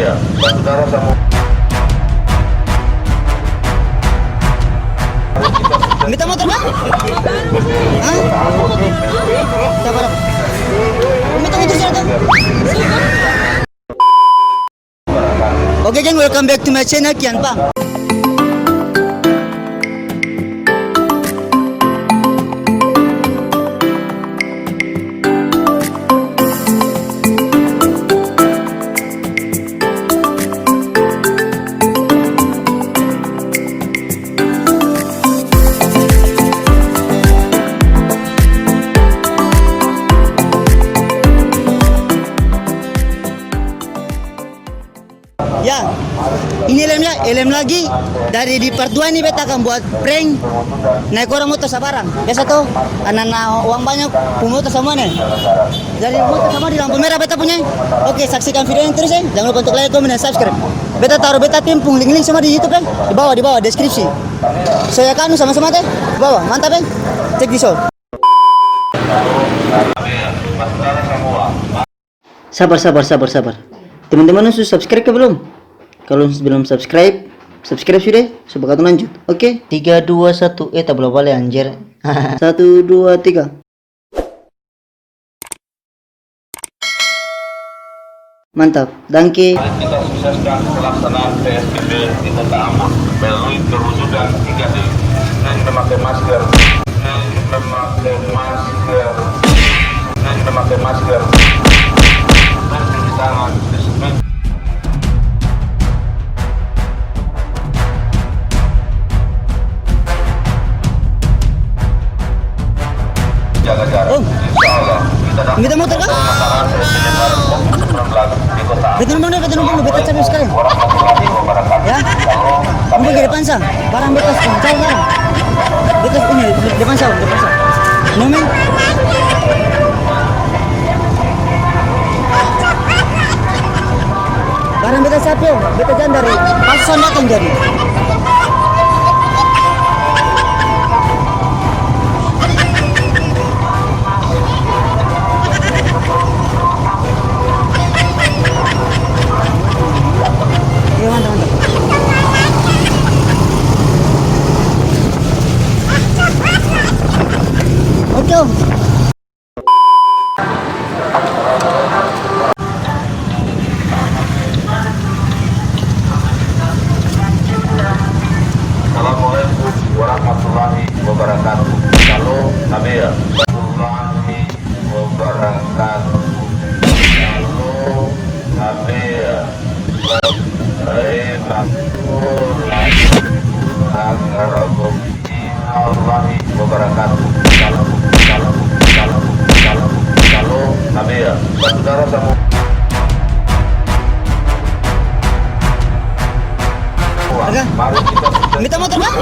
ya. Saudara sama Minta motor bang? Hah? Sabar. Minta motor siapa tuh? Oke geng, welcome back to my channel Kian Pang. Ya, ini LM lagi. Dari di part 2 ini beta akan buat prank naik orang motor sabarang. Biasa tuh anak-anak uang banyak punya motor semua nih. Dari motor sama di lampu merah beta punya. Oke, saksikan video yang terus ya. Jangan lupa untuk like, komen, dan subscribe. Beta taruh beta timpung link-link semua di YouTube ya. Di bawah deskripsi. Saya kan sama-sama teh. Di bawah, mantap ya. Cek di show. Sabar. Teman-teman sudah subscribe ke belum? Kalau belum subscribe sudah supaya kau lanjut. Oke, 3 2 1. Tak boleh balik anjir. 1 2 3. Mantap, danke. kita sukseskan pelaksanaan PSBB di Kota Ambon melalui terwujudnya 3D. Memakai masker, memakai masker, dan cuci tangan. Jaga jarak. Insya Allah kita dapat Minta motor kan? penyebaran penyebaran COVID-19 di Kota Ambon. Beta numpang beta capek sekali. Ya, kamu ke depan sah. Barang beta cancel barang. Beta punya depan sah. Nomen. Barang beta capek, beta jangan dari pasan datang jadi. Iya, mantap. Oke om. Assalamualaikum warahmatullahi wabarakatuh. Shalom Nabiya. Warahmatullahi wabarakatuh. Shalom Nabiya. Warahmatullahi wabarakatuh. Shalom Nabiya. Saudara sama Aga, mari kita minta motor bang?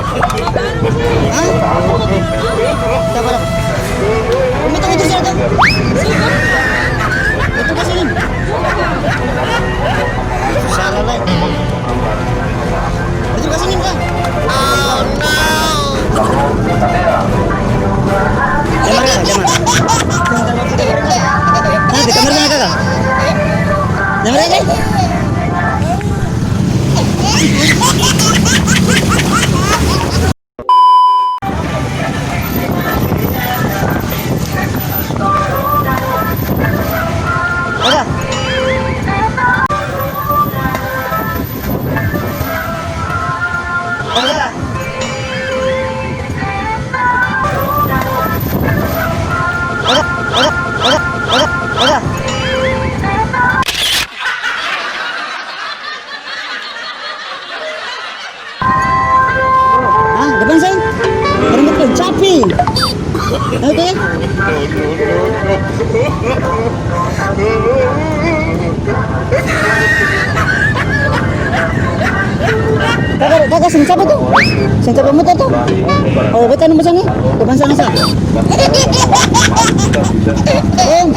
Hah? Sabar. Minta motor siapa tuh? Itu kasih ini. Salah lah. Itu kasih ini kan? Oh no. Jangan. Nah, di kamar mana kakak? Jangan aja. Ada. Depan saya. Barang depan capi. Oke. Kakak sing siapa tuh? Sing siapa motor tuh? Oh, beta nomor sana. Depan sana sah. Om.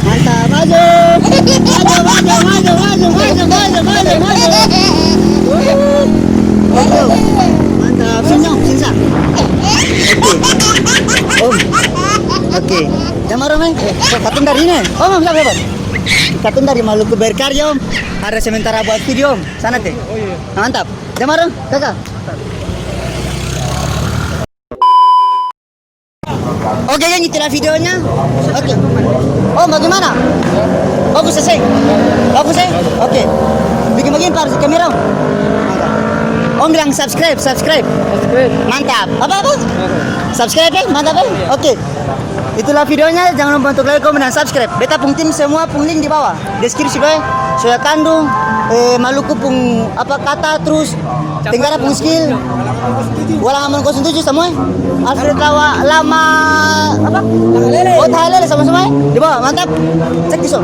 Mantap, maju. Mantap, senyum, sinsa. Om. Oke. Jamar Om. Katun dari ini. Om, siapa? Katun dari Maluku Berkarya Om. Ada sementara buat video Om. Sana teh. Oh iya. Mantap. Jamar Om, kakak. Oke, yang itulah videonya. Oke. Oh, bagaimana? Bagus selesai. Bagus ya? Oke. Bikin begini Pak, kamera Om. Mantap. Om bilang subscribe. Mantap. Apa? Subscribe ya? Mantap ya? Oke. Itulah videonya. Jangan lupa untuk like, komen, dan subscribe. Beta pung tim semua pung link di bawah. Deskripsi bawah. Soya Kandung, Maluku pung apa kata terus Tenggara pung skill. Walangaman 07 semua. Alfred Lama apa? Oh, Tahalele sama-sama. Di bawah. Mantap. Cek di so.